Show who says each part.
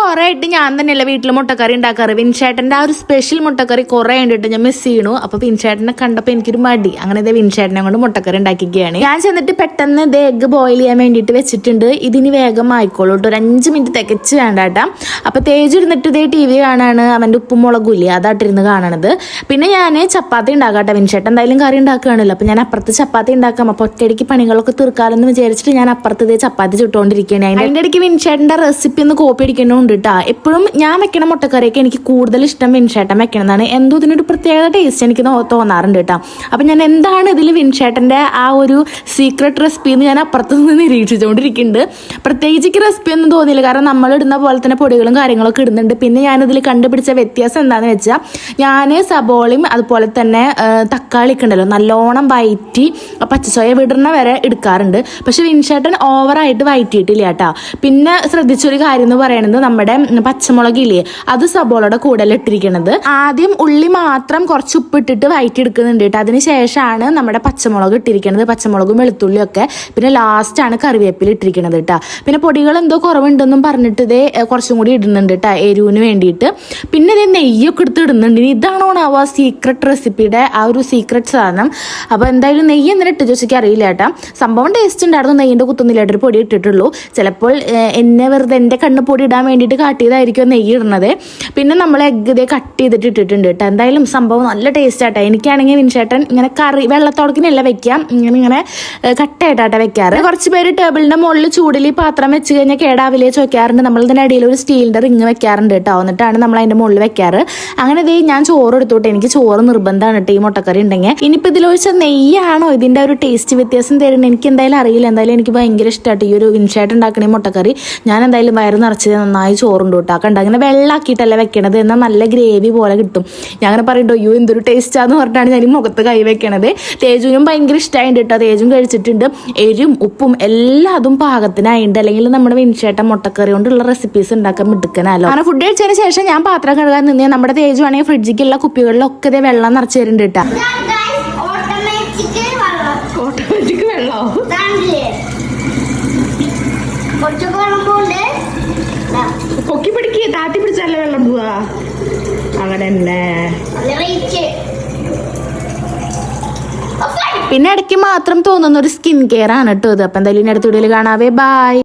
Speaker 1: കുറെ ആയിട്ട് ഞാൻ തന്നെയല്ല വീട്ടിൽ മുട്ടക്കറി ഉണ്ടാക്കാറ്. വിൻചേട്ടൻ്റെ ആ ഒരു സ്പെഷ്യൽ മുട്ടക്കറി കുറെ കണ്ടിട്ട് ഞാൻ മിസ് ചെയ്യണു. അപ്പൊ വിൻചേട്ടനെ കണ്ടപ്പോൾ എനിക്കൊരു മടി, അങ്ങനെ ഇതേ വിൻചേട്ടനെ കൊണ്ട് മുട്ടക്കറി ഉണ്ടാക്കിക്കുകയാണ്. ഞാൻ ചെന്നിട്ട് പെട്ടെന്ന് ഇത് എഗ്ഗ് ബോയിൽ ചെയ്യാൻ വേണ്ടിയിട്ട് വെച്ചിട്ടുണ്ട്. ഇതിന് വേഗം ആയിക്കോളൂ കേട്ടോ, ഒരു 5 മിനിറ്റ് തികച്ച് വേണ്ടാട്ടാ. അപ്പൊ തേജ് ഇരുന്നിട്ട് ഇതേ TV കാണാണ്, അവന്റെ ഉപ്പും മുളകും ഇല്ലേ അതായിട്ടിരുന്ന് കാണണത്. പിന്നെ ഞാൻ ചപ്പാത്തി ഉണ്ടാക്കാട്ടെ, വിൻചേട്ടൻ എന്തായാലും കറി ഉണ്ടാക്കുകയാണല്ലോ. അപ്പൊ ഞാൻ അപ്പുറത്ത് ചപ്പാത്തി ഉണ്ടാക്കാം. അപ്പൊ ഒറ്റയടിക്ക് പണികളൊക്കെ തീർക്കാമെന്ന് വിചാരിച്ചിട്ട് ഞാൻ അപ്പുറത്ത് ഇതേ ചപ്പാത്തി ചുട്ടുകൊണ്ടിരിക്കുകയാണ്. അതിന്റെ ഇടയ്ക്ക് വിൻചേട്ടന്റെ റെസിപ്പി ഒന്ന് കോപ്പി അടിക്കണോണ്ട് കേട്ടാ. എപ്പോഴും ഞാൻ വെക്കണ മുട്ടക്കറിയൊക്കെ എനിക്ക് കൂടുതൽ ഇഷ്ടം വിൻചേട്ടൻ വെക്കണതാണ്. എന്തോ ഇതിനൊരു പ്രത്യേക ടേസ്റ്റ് എനിക്ക് തോന്നാറുണ്ട് കേട്ടോ. അപ്പം ഞാൻ എന്താണ് ഇതിൽ വിൻചേട്ടൻ്റെ ആ ഒരു സീക്രട്ട് റെസിപ്പി എന്ന് ഞാൻ അപ്പുറത്ത് നിന്ന് നിരീക്ഷിച്ചുകൊണ്ടിരിക്കുന്നുണ്ട്. പ്രത്യേകിച്ച് റെസിപ്പി ഒന്നും തോന്നിയില്ല, കാരണം നമ്മൾ ഇടുന്ന പോലെ തന്നെ പൊടികളും കാര്യങ്ങളൊക്കെ ഇടുന്നുണ്ട്. പിന്നെ ഞാനിതിൽ കണ്ടുപിടിച്ച വ്യത്യാസം എന്താണെന്ന് വെച്ചാൽ, ഞാൻ സബോളയും അതുപോലെ തന്നെ തക്കാളിയൊക്കെ ഉണ്ടല്ലോ നല്ലോണം വയറ്റി പച്ചച്ചോയ വിടണ വരെ എടുക്കാറുണ്ട്. പക്ഷെ വിൻചേട്ടൻ ഓവറായിട്ട് വയറ്റിയിട്ടില്ല കേട്ടോ. പിന്നെ ശ്രദ്ധിച്ചൊരു കാര്യം എന്ന് പറയുന്നത്, നമ്മുടെ പച്ചമുളകില്ലേ അത് സബോളയുടെ കൂടെ ഇട്ടിരിക്കുന്നത്. ആദ്യം ഉള്ളി മാത്രം കുറച്ച് ഉപ്പിട്ടിട്ട് വയറ്റി എടുക്കുന്നുണ്ട് കേട്ടോ. അതിന് ശേഷമാണ് നമ്മുടെ പച്ചമുളക് ഇട്ടിരിക്കുന്നത്, പച്ചമുളകും വെളുത്തുള്ളിയും ഒക്കെ. പിന്നെ ലാസ്റ്റാണ് കറിവേപ്പില ഇട്ടിരിക്കുന്നത് കേട്ടോ. പിന്നെ പൊടികൾ എന്തോ കുറവുണ്ടെന്നും പറഞ്ഞിട്ട് ഇതേ കുറച്ചും കൂടി ഇടുന്നുണ്ട് കേട്ടോ എരിവിന് വേണ്ടിയിട്ട്. പിന്നെ ഇതേ നെയ്യൊക്കെ എടുത്ത് ഇടുന്നുണ്ട്. ഇതാണോ ആ സീക്രട്ട് റെസിപ്പിയുടെ ആ ഒരു സീക്രട്ട് സാധനം. അപ്പോൾ എന്തായാലും നെയ്യ് എന്തിനാ ഇട്ട് ചോദിച്ചാൽ അറിയില്ല കേട്ടോ. സംഭവം ടേസ്റ്റ് ഉണ്ടായിരുന്നു, നെയ്യിൻ്റെ കുത്തുന്നില്ലായിട്ടൊരു പൊടി ഇട്ടിട്ടുള്ളൂ. ചിലപ്പോൾ എന്നെ വെറുതെ എൻ്റെ കണ്ണ് പൊടി ഇടാൻ വേണ്ടിയിട്ട് കാട്ടിയതായിരിക്കും നെയ്യ് ഇടുന്നത്. പിന്നെ നമ്മൾ എഗ്ഗ് ഇതേ കട്ട് ചെയ്തിട്ട് ഇട്ടിട്ടുണ്ട് കേട്ടോ. എന്തായാലും സംഭവം നല്ല ടേസ്റ്റ് ആട്ടോ. എനിക്കാണെങ്കിൽ വിൻചേട്ടൻ ഇങ്ങനെ കറി വെള്ളത്തോടക്കിനല്ല വെക്കാം, ഇങ്ങനെ കട്ടായിട്ടാട്ടെ വെക്കാറ്. കുറച്ച് പേര് ടേബിളിൻ്റെ മുകളിൽ ചൂടിൽ പാത്രം വെച്ച് കഴിഞ്ഞാൽ കേടാവില്ലേ ചോദിക്കാറുണ്ട്. നമ്മൾ ഇതിൻ്റെ അടിയിൽ ഒരു സ്റ്റീലിൻ്റെ റിങ് വെക്കാറുണ്ട് കേട്ടോ. എന്നിട്ടാണ് നമ്മൾ അതിൻ്റെ മുകളിൽ വെക്കാറ്. അങ്ങനെ ഇതേ ഞാൻ ചോറ് എടുത്തോട്ടെ, എനിക്ക് ചോറ് നിർബന്ധമാണ് കേട്ടോ ഈ മുട്ടക്കറി ഉണ്ടെങ്കിൽ. ഇനിയിപ്പോൾ ഇതിലൊഴിച്ച നെയ്യാണോ ഇതിൻ്റെ ഒരു ടേസ്റ്റ് വ്യത്യാസം തരുന്നത് എനിക്ക് എന്തായാലും അറിയില്ല. എന്തായാലും എനിക്ക് ഭയങ്കര ഇഷ്ടമായിട്ട് ഈ ഒരു വിൻചേട്ടൻ ഉണ്ടാക്കണ മുട്ടക്കറി. ഞാൻ എന്തായാലും വയറ് നിറച്ച് നന്നായി ചോറുണ്ട് കേട്ടോ. കണ്ട അങ്ങനെ വെള്ളമാക്കിയിട്ടല്ല വെക്കണത്, എന്നാൽ നല്ല ഗ്രേവി പോലെ കിട്ടും. ഞാൻ അങ്ങനെ പറയുന്നുണ്ടോ അയ്യോ എന്തൊരു ടേസ്റ്റാന്ന് പറഞ്ഞിട്ടാണ് ഞാൻ ഈ മുഖത്ത് കൈ വെക്കണത്. തേജുവിനും ഭയങ്കര ഇഷ്ടമായിട്ട് കേട്ടോ. തേജും കഴിച്ചിട്ടുണ്ട്. എരിവും ഉപ്പും എല്ലാം അതും പാകത്തിനായിട്ട്. അല്ലെങ്കിൽ നമ്മുടെ വിൻചേട്ടൻ മുട്ടക്കറി കൊണ്ടുള്ള റെസിപ്പീസ് ഉണ്ടാക്കാൻ മിടുക്കനല്ലോ. അങ്ങനെ ഫുഡ് കഴിച്ചതിന് ശേഷം ഞാൻ പാത്രം കഴുകാൻ നിന്ന് നമ്മുടെ തേജു ആണെങ്കിൽ ഫ്രിഡ്ജിക്കുള്ള കുപ്പികളിലൊക്കെ ഇതേ വെള്ളം നിറച്ച് തരുന്നുണ്ട് കേട്ടോ. ഓട്ടോമാറ്റിക് വെള്ളോ പൊക്കി പിടിക്കുക, താത്തി പിടിച്ചല്ലേ വെള്ളം പോവാ. അങ്ങനെ തന്നെ. പിന്നെ ഇടയ്ക്ക് മാത്രം തോന്നുന്ന ഒരു സ്കിൻ കെയർ ആണ് കേട്ടോ ഇത്. അപ്പം എന്തായാലും അടുത്ത വീഡിയോയിൽ കാണാവേ. ബൈ.